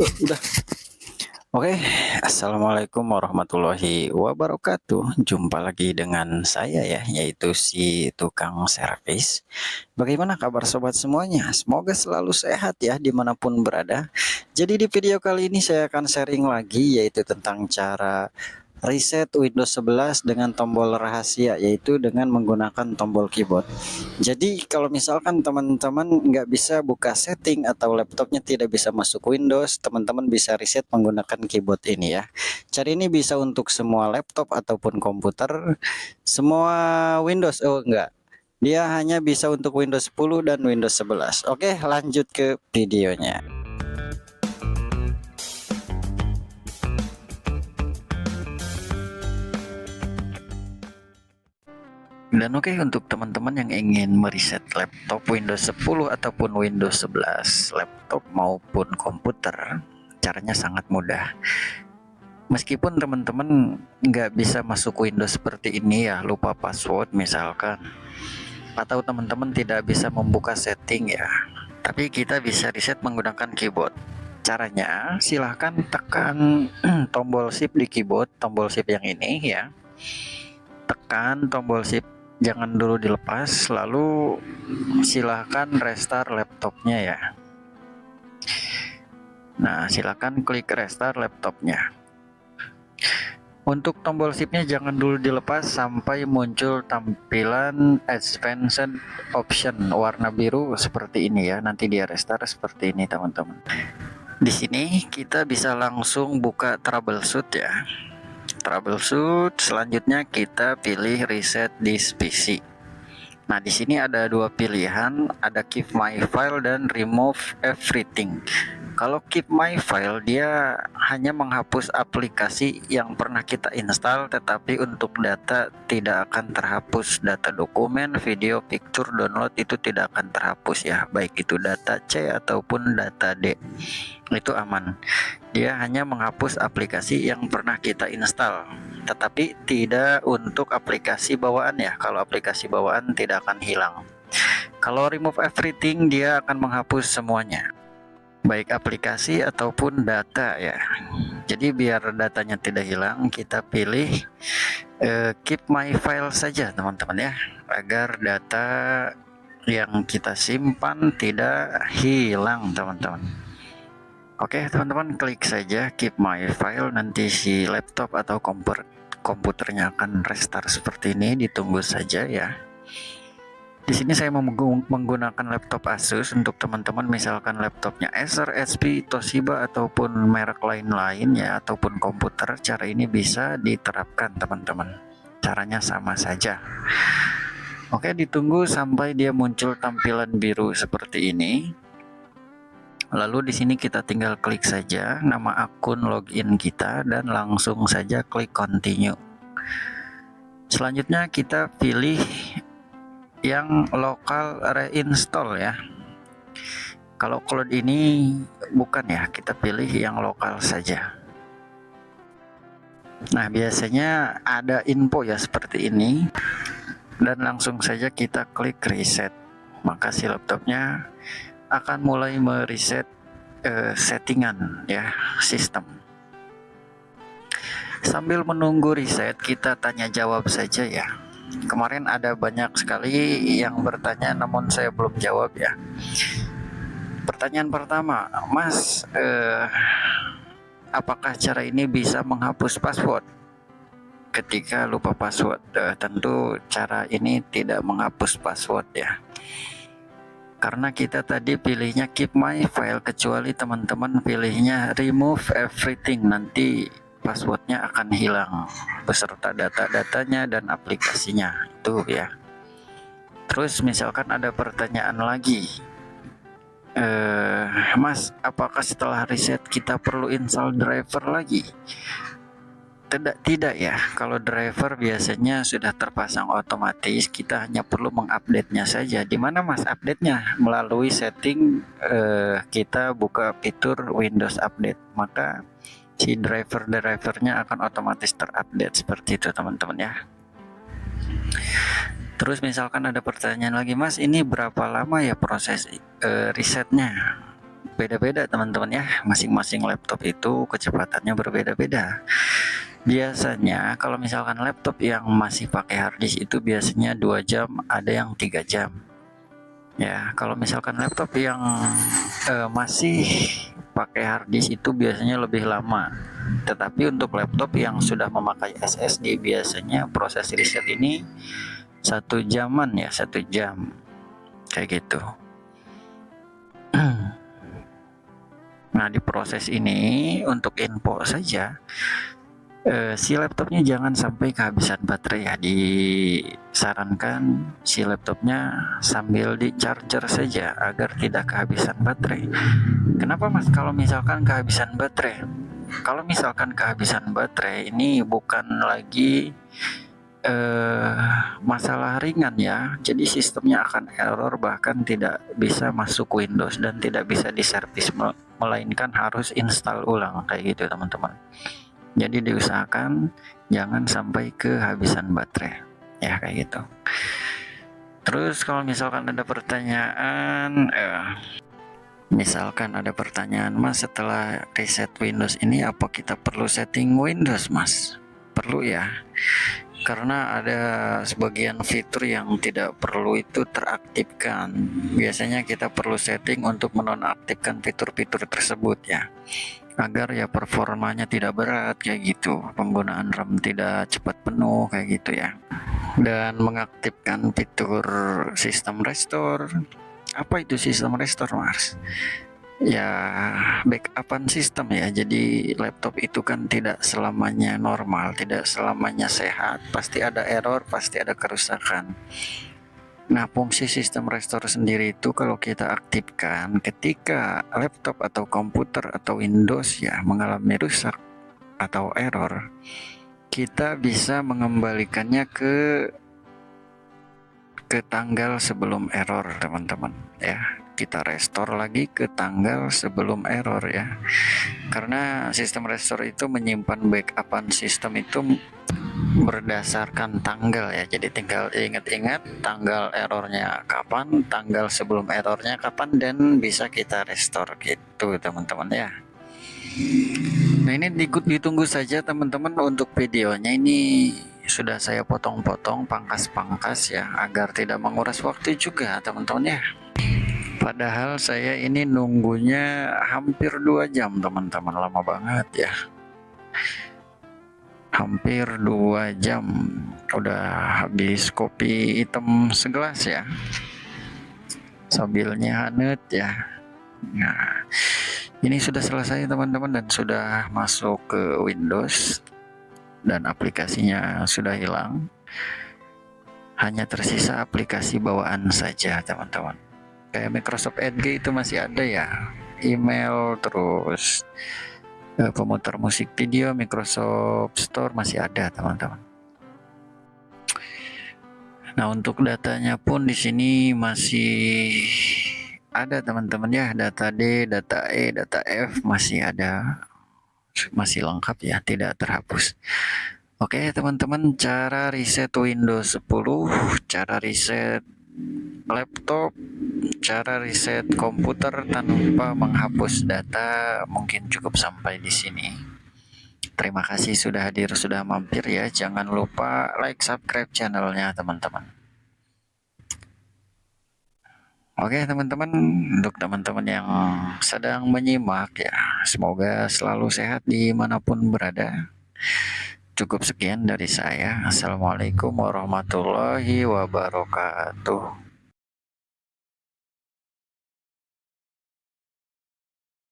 Udah. Oke, assalamualaikum warahmatullahi wabarakatuh. Jumpa lagi dengan saya ya, yaitu si tukang servis. Bagaimana kabar sobat semuanya? Semoga selalu sehat ya dimanapun berada. Jadi di video kali ini saya akan sharing lagi yaitu tentang cara reset Windows 11 dengan tombol rahasia, yaitu dengan menggunakan tombol keyboard. Jadi kalau misalkan teman-teman nggak bisa buka setting atau laptopnya tidak bisa masuk Windows, teman-teman bisa reset menggunakan keyboard ini ya. Cara ini bisa untuk semua laptop ataupun komputer, semua Windows. Oh enggak, dia hanya bisa untuk Windows 10 dan Windows 11. Oke, lanjut ke videonya. Dan oke, untuk teman-teman yang ingin mereset laptop Windows 10 ataupun Windows 11, laptop maupun komputer, caranya sangat mudah. Meskipun teman-teman nggak bisa masuk Windows seperti ini ya, lupa password misalkan, atau teman-teman tidak bisa membuka setting ya, tapi kita bisa reset menggunakan keyboard. Caranya, silahkan tekan tombol shift di keyboard, tombol shift yang ini ya. Tekan tombol shift, jangan dulu dilepas, lalu silahkan restart laptopnya ya. Nah, silahkan klik restart laptopnya. Untuk tombol shiftnya jangan dulu dilepas sampai muncul tampilan advanced option warna biru seperti ini ya. Nanti dia restart seperti ini teman-teman. Di sini kita bisa langsung buka troubleshoot ya. Troubleshoot, selanjutnya kita pilih reset this PC. Nah, di sini ada dua pilihan, ada keep my file dan remove everything. Kalau keep my file, dia hanya menghapus aplikasi yang pernah kita install, tetapi untuk data tidak akan terhapus. Data dokumen, video, picture, download itu tidak akan terhapus ya, baik itu data C ataupun data D. Itu aman. Dia hanya menghapus aplikasi yang pernah kita install, tetapi tidak untuk aplikasi bawaan ya. Kalau aplikasi bawaan tidak akan hilang. Kalau remove everything, dia akan menghapus semuanya, baik aplikasi ataupun data ya. Jadi biar datanya tidak hilang, kita pilih keep my file saja teman-teman ya, agar data yang kita simpan tidak hilang teman-teman. Oke teman-teman, klik saja keep my file, nanti si laptop atau komputernya akan restart seperti ini, ditunggu saja ya. Di sini saya menggunakan laptop Asus. Untuk teman-teman misalkan laptopnya Acer, HP, Toshiba ataupun merek lain-lain ya, ataupun komputer, cara ini bisa diterapkan teman-teman. Caranya sama saja. Oke, ditunggu sampai dia muncul tampilan biru seperti ini. Lalu di sini kita tinggal klik saja nama akun login kita dan langsung saja klik continue. Selanjutnya kita pilih yang lokal reinstall ya. Kalau cloud ini bukan ya, kita pilih yang lokal saja. Nah, biasanya ada info ya seperti ini, dan langsung saja kita klik reset. Maka si laptopnya akan mulai mereset settingan ya, sistem. Sambil menunggu reset, kita tanya jawab saja ya. Kemarin ada banyak sekali yang bertanya namun saya belum jawab ya. Pertanyaan pertama, Mas, apakah cara ini bisa menghapus password ketika lupa password? Tentu cara ini tidak menghapus password ya, karena kita tadi pilihnya keep my file, kecuali teman-teman pilihnya remove everything, nanti passwordnya akan hilang beserta data-datanya dan aplikasinya itu ya. Terus misalkan ada pertanyaan lagi, Mas, apakah setelah reset kita perlu install driver lagi? Tidak ya, kalau driver biasanya sudah terpasang otomatis, kita hanya perlu mengupdate-nya saja. Dimana Mas update-nya? Melalui setting, kita buka fitur Windows Update, maka si drivernya akan otomatis terupdate seperti itu teman-teman ya. Terus misalkan ada pertanyaan lagi, Mas, ini berapa lama ya proses resetnya? beda-beda teman-teman ya, masing-masing laptop itu kecepatannya berbeda-beda. Biasanya kalau misalkan laptop yang masih pakai harddisk itu biasanya 2 jam, ada yang 3 jam. Ya, kalau misalkan laptop yang masih pakai harddisk itu biasanya lebih lama. Tetapi untuk laptop yang sudah memakai SSD biasanya proses riset ini 1 jaman ya, 1 jam kayak gitu. Nah, di proses ini untuk info saja, si laptopnya jangan sampai kehabisan baterai ya. Disarankan si laptopnya sambil di charger saja agar tidak kehabisan baterai. Kenapa Mas kalau misalkan kehabisan baterai? Kalau misalkan kehabisan baterai ini bukan lagi masalah ringan ya, jadi sistemnya akan error, bahkan tidak bisa masuk Windows dan tidak bisa diservis, melainkan harus install ulang kayak gitu teman-teman. Jadi diusahakan jangan sampai kehabisan baterai ya, kayak gitu. Terus kalau misalkan ada pertanyaan, Mas, setelah reset Windows ini apa kita perlu setting Windows Mas? Perlu ya, karena ada sebagian fitur yang tidak perlu itu teraktifkan. Biasanya kita perlu setting untuk menonaktifkan fitur-fitur tersebut ya, agar ya performanya tidak berat kayak gitu, penggunaan RAM tidak cepat penuh kayak gitu ya. Dan mengaktifkan fitur sistem restore. Apa itu sistem restore Mas? Ya, backupan sistem ya. Jadi laptop itu kan tidak selamanya normal, tidak selamanya sehat, pasti ada error, pasti ada kerusakan. Nah, fungsi sistem restore sendiri itu kalau kita aktifkan ketika laptop atau komputer atau Windows ya mengalami rusak atau error, kita bisa mengembalikannya ke tanggal sebelum error teman-teman ya. Kita restore lagi ke tanggal sebelum error ya, karena sistem restore itu menyimpan backupan sistem itu berdasarkan tanggal ya. Jadi tinggal ingat-ingat tanggal errornya kapan, tanggal sebelum errornya kapan, dan bisa kita restore gitu teman-teman ya. Nah, ini ditunggu saja teman-teman untuk videonya. Ini sudah saya potong-potong, pangkas-pangkas ya, agar tidak menguras waktu juga teman-teman ya. Padahal saya ini nunggunya hampir 2 jam teman-teman, lama banget ya. Hampir 2 jam, udah habis kopi hitam segelas ya, sambilnya hangat ya. Nah, ini sudah selesai teman-teman dan sudah masuk ke Windows dan aplikasinya sudah hilang. Hanya tersisa aplikasi bawaan saja teman-teman. Kayak Microsoft Edge itu masih ada ya, email, terus pemutar musik video, Microsoft Store masih ada teman-teman. Nah, untuk datanya pun di sini masih ada teman-teman ya, data D, data E, data F masih ada, masih lengkap ya, tidak terhapus. Oke teman-teman, cara reset Windows 10, cara reset laptop, cara reset komputer tanpa menghapus data mungkin cukup sampai di sini. Terima kasih sudah hadir, sudah mampir ya. Jangan lupa like, subscribe channelnya teman-teman. Oke teman-teman, untuk teman-teman yang sedang menyimak ya, semoga selalu sehat dimanapun berada. Cukup sekian dari saya. Assalamualaikum warahmatullahi wabarakatuh.